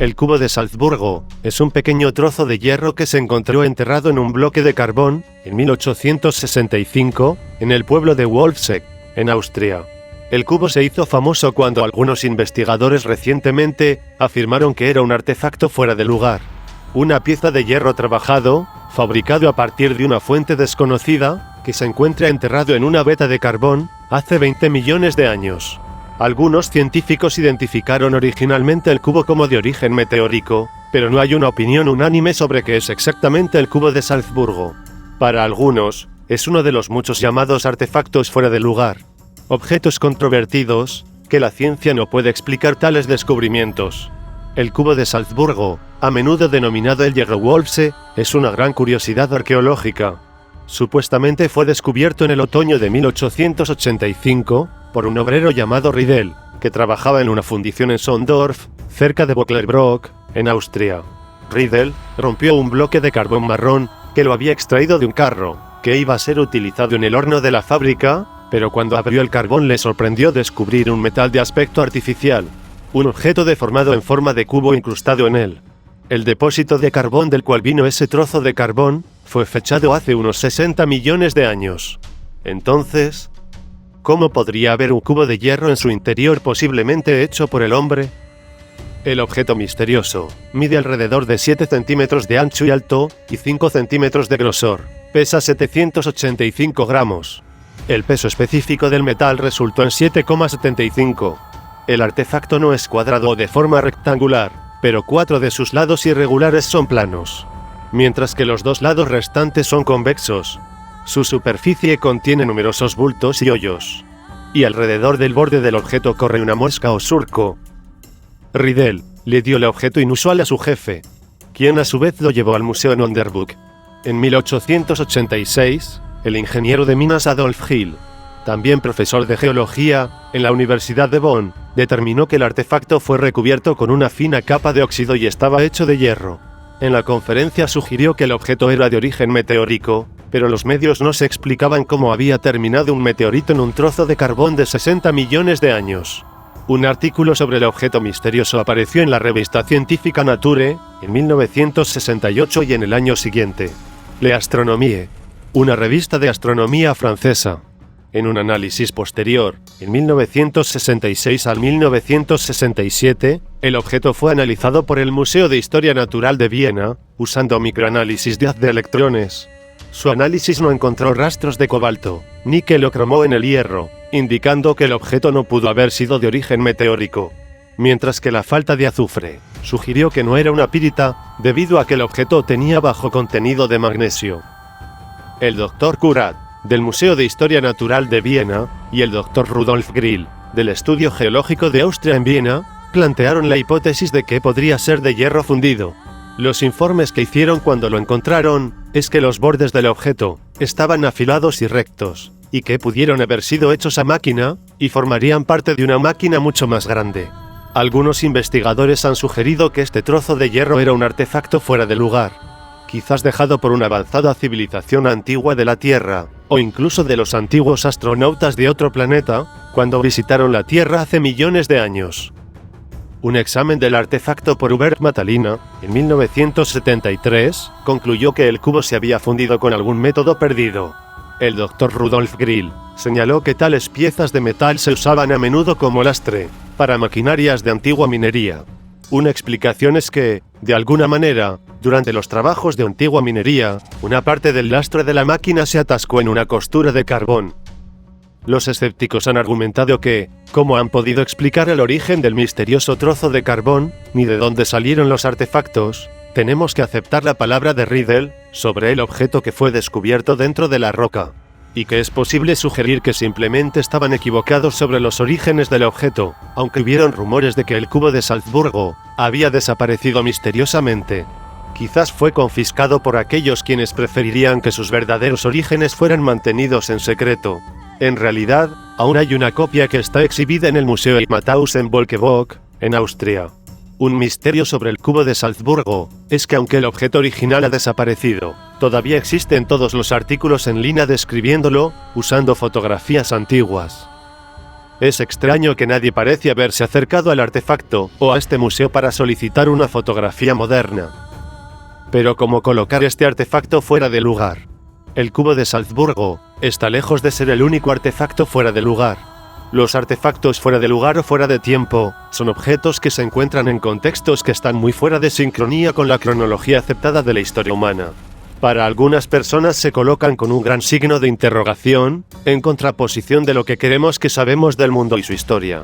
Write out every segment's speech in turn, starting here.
El cubo de Salzburgo es un pequeño trozo de hierro que se encontró enterrado en un bloque de carbón en 1865 en el pueblo de Wolfseck, en Austria. El cubo se hizo famoso cuando algunos investigadores recientemente afirmaron que era un artefacto fuera de lugar. Una pieza de hierro trabajado, fabricado a partir de una fuente desconocida, que se encuentra enterrado en una veta de carbón hace 20 millones de años. Algunos científicos identificaron originalmente el cubo como de origen meteórico, pero no hay una opinión unánime sobre qué es exactamente el cubo de Salzburgo. Para algunos, es uno de los muchos llamados artefactos fuera de lugar. Objetos controvertidos, que la ciencia no puede explicar tales descubrimientos. El cubo de Salzburgo, a menudo denominado el Jägerwolfsee, es una gran curiosidad arqueológica. Supuestamente fue descubierto en el otoño de 1885 por un obrero llamado Riedel, que trabajaba en una fundición en Sondorf, cerca de Bocklerbrock, en Austria. Riedel rompió un bloque de carbón marrón que lo había extraído de un carro, que iba a ser utilizado en el horno de la fábrica, pero cuando abrió el carbón le sorprendió descubrir un metal de aspecto artificial, un objeto deformado en forma de cubo incrustado en él. El depósito de carbón del cual vino ese trozo de carbón fue fechado hace unos 60 millones de años. Entonces, ¿cómo podría haber un cubo de hierro en su interior posiblemente hecho por el hombre? El objeto misterioso mide alrededor de 7 centímetros de ancho y alto y 5 centímetros de grosor. Pesa 785 gramos. El peso específico del metal resultó en 7,75. El artefacto no es cuadrado o de forma rectangular, pero 4 de sus lados irregulares son planos, mientras que los 2 lados restantes son convexos. Su superficie contiene numerosos bultos y hoyos, y alrededor del borde del objeto corre una mosca o surco. Riedel le dio el objeto inusual a su jefe, quien a su vez lo llevó al museo en Onderburg. En 1886, el ingeniero de minas Adolf Hill, también profesor de geología en la Universidad de Bonn, determinó que el artefacto fue recubierto con una fina capa de óxido y estaba hecho de hierro. En la conferencia sugirió que el objeto era de origen meteórico, pero los medios no se explicaban cómo había terminado un meteorito en un trozo de carbón de 60 millones de años. Un artículo sobre el objeto misterioso apareció en la revista científica Nature en 1968 y en el año siguiente. L'Astronomie, una revista de astronomía francesa. En un análisis posterior, en 1966 al 1967, el objeto fue analizado por el Museo de Historia Natural de Viena, usando microanálisis de haz de electrones. Su análisis no encontró rastros de cobalto, níquel o cromo en el hierro, indicando que el objeto no pudo haber sido de origen meteórico, mientras que la falta de azufre sugirió que no era una pirita, debido a que el objeto tenía bajo contenido de magnesio. El Dr. Kurat, del Museo de Historia Natural de Viena, y el Dr. Rudolf Grill, del Estudio Geológico de Austria en Viena, plantearon la hipótesis de que podría ser de hierro fundido. Los informes que hicieron cuando lo encontraron es que los bordes del objeto estaban afilados y rectos, y que pudieron haber sido hechos a máquina, y formarían parte de una máquina mucho más grande. Algunos investigadores han sugerido que este trozo de hierro era un artefacto fuera de lugar, quizás dejado por una avanzada civilización antigua de la Tierra, o incluso de los antiguos astronautas de otro planeta, cuando visitaron la Tierra hace millones de años. Un examen del artefacto por Hubert Matalina, en 1973, concluyó que el cubo se había fundido con algún método perdido. El Dr. Rudolf Grill señaló que tales piezas de metal se usaban a menudo como lastre para maquinarias de antigua minería. Una explicación es que, de alguna manera, durante los trabajos de antigua minería, una parte del lastre de la máquina se atascó en una costura de carbón. Los escépticos han argumentado que, como han podido explicar el origen del misterioso trozo de carbón, ni de dónde salieron los artefactos, tenemos que aceptar la palabra de Riedel sobre el objeto que fue descubierto dentro de la roca, y que es posible sugerir que simplemente estaban equivocados sobre los orígenes del objeto, aunque hubieron rumores de que el cubo de Salzburgo había desaparecido misteriosamente. Quizás fue confiscado por aquellos quienes preferirían que sus verdaderos orígenes fueran mantenidos en secreto. En realidad, aún hay una copia que está exhibida en el Museo Matthaus en Volkeborg, en Austria. Un misterio sobre el cubo de Salzburgo es que aunque el objeto original ha desaparecido, todavía existen todos los artículos en línea describiéndolo, usando fotografías antiguas. Es extraño que nadie parece haberse acercado al artefacto o a este museo para solicitar una fotografía moderna. Pero ¿cómo colocar este artefacto fuera de lugar? El cubo de Salzburgo está lejos de ser el único artefacto fuera de lugar. Los artefactos fuera de lugar o fuera de tiempo son objetos que se encuentran en contextos que están muy fuera de sincronía con la cronología aceptada de la historia humana. Para algunas personas se colocan con un gran signo de interrogación, en contraposición de lo que creemos que sabemos del mundo y su historia.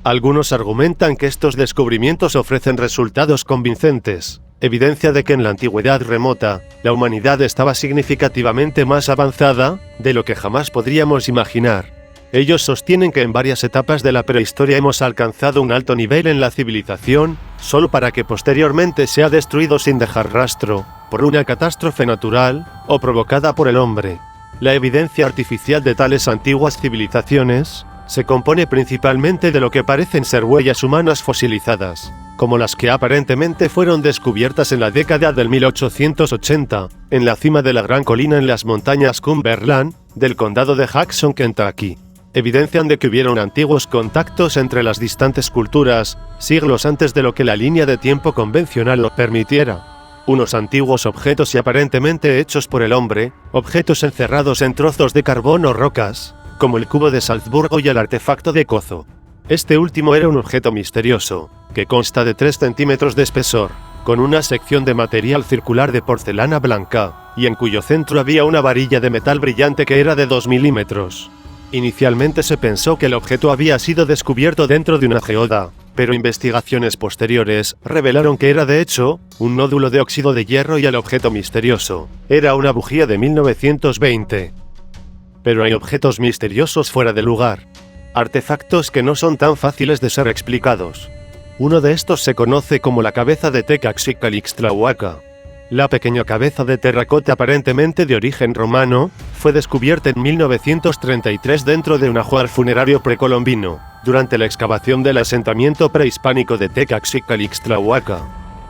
Algunos argumentan que estos descubrimientos ofrecen resultados convincentes, evidencia de que en la antigüedad remota, la humanidad estaba significativamente más avanzada de lo que jamás podríamos imaginar. Ellos sostienen que en varias etapas de la prehistoria hemos alcanzado un alto nivel en la civilización, solo para que posteriormente sea destruido sin dejar rastro, por una catástrofe natural o provocada por el hombre. La evidencia artificial de tales antiguas civilizaciones se compone principalmente de lo que parecen ser huellas humanas fosilizadas, como las que aparentemente fueron descubiertas en la década del 1880, en la cima de la gran colina en las montañas Cumberland, del condado de Jackson, Kentucky. Evidencian de que hubieron antiguos contactos entre las distantes culturas, siglos antes de lo que la línea de tiempo convencional lo permitiera. Unos antiguos objetos y aparentemente hechos por el hombre, objetos encerrados en trozos de carbón o rocas, como el cubo de Salzburgo y el artefacto de Kozo. Este último era un objeto misterioso, que consta de 3 centímetros de espesor, con una sección de material circular de porcelana blanca, y en cuyo centro había una varilla de metal brillante que era de 2 milímetros. Inicialmente se pensó que el objeto había sido descubierto dentro de una geoda, pero investigaciones posteriores revelaron que era de hecho un nódulo de óxido de hierro y el objeto misterioso era una bujía de 1920. Pero hay objetos misteriosos fuera de lugar, artefactos que no son tan fáciles de ser explicados. Uno de estos se conoce como la cabeza de Tecacxicalixtlahuaca. La pequeña cabeza de terracota aparentemente de origen romano fue descubierta en 1933 dentro de un ajuar funerario precolombino, durante la excavación del asentamiento prehispánico de Tecacxicalixtlahuaca,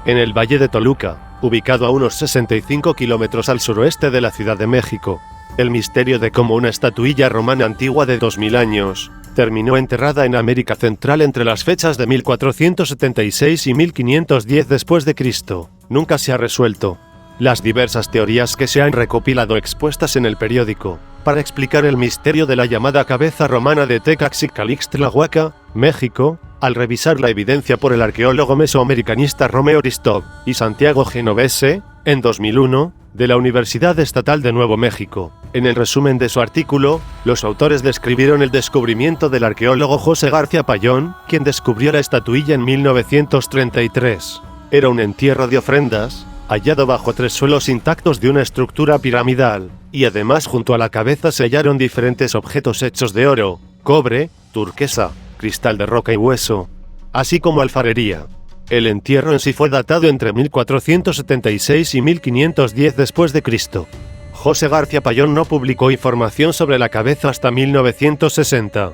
en el Valle de Toluca, ubicado a unos 65 kilómetros al suroeste de la Ciudad de México. El misterio de cómo una estatuilla romana antigua de 2000 años terminó enterrada en América Central entre las fechas de 1476 y 1510 después de Cristo nunca se ha resuelto. Las diversas teorías que se han recopilado expuestas en el periódico para explicar el misterio de la llamada cabeza romana de Tecacxicalixtlahuaca, México, al revisar la evidencia por el arqueólogo mesoamericanista Romeo Aristov y Santiago Genovese, en 2001, de la Universidad Estatal de Nuevo México. En el resumen de su artículo, los autores describieron el descubrimiento del arqueólogo José García Payón, quien descubrió la estatuilla en 1933. Era un entierro de ofrendas, hallado bajo 3 suelos intactos de una estructura piramidal, y además junto a la cabeza se hallaron diferentes objetos hechos de oro, cobre, turquesa, cristal de roca y hueso, así como alfarería. El entierro en sí fue datado entre 1476 y 1510 después de Cristo. José García Payón no publicó información sobre la cabeza hasta 1960.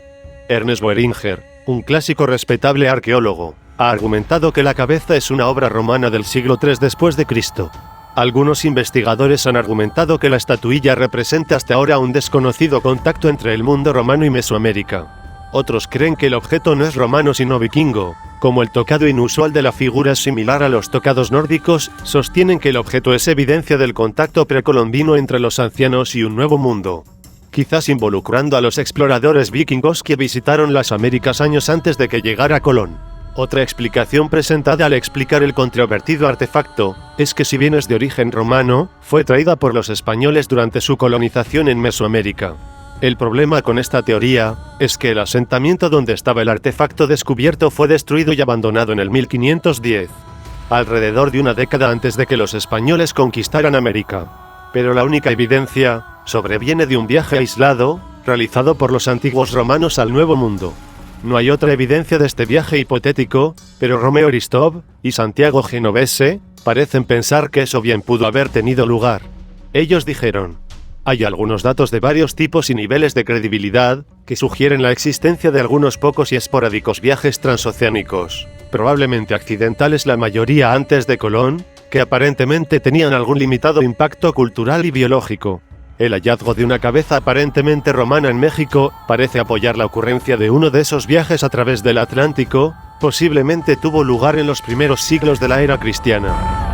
Ernest Boehringer, un clásico respetable arqueólogo, ha argumentado que la cabeza es una obra romana del siglo III después de Cristo. Algunos investigadores han argumentado que la estatuilla representa hasta ahora un desconocido contacto entre el mundo romano y Mesoamérica. Otros creen que el objeto no es romano sino vikingo. Como el tocado inusual de la figura es similar a los tocados nórdicos, sostienen que el objeto es evidencia del contacto precolombino entre los ancianos y un nuevo mundo, quizás involucrando a los exploradores vikingos que visitaron las Américas años antes de que llegara Colón. Otra explicación presentada al explicar el controvertido artefacto es que si bien es de origen romano, fue traída por los españoles durante su colonización en Mesoamérica. El problema con esta teoría es que el asentamiento donde estaba el artefacto descubierto fue destruido y abandonado en el 1510, alrededor de una década antes de que los españoles conquistaran América. Pero la única evidencia sobreviene de un viaje aislado, realizado por los antiguos romanos al Nuevo Mundo. No hay otra evidencia de este viaje hipotético, pero Romeo Aristov y Santiago Genovese parecen pensar que eso bien pudo haber tenido lugar. Ellos dijeron: hay algunos datos de varios tipos y niveles de credibilidad que sugieren la existencia de algunos pocos y esporádicos viajes transoceánicos, probablemente accidentales la mayoría antes de Colón, que aparentemente tenían algún limitado impacto cultural y biológico. El hallazgo de una cabeza aparentemente romana en México parece apoyar la ocurrencia de uno de esos viajes a través del Atlántico. Posiblemente tuvo lugar en los primeros siglos de la era cristiana.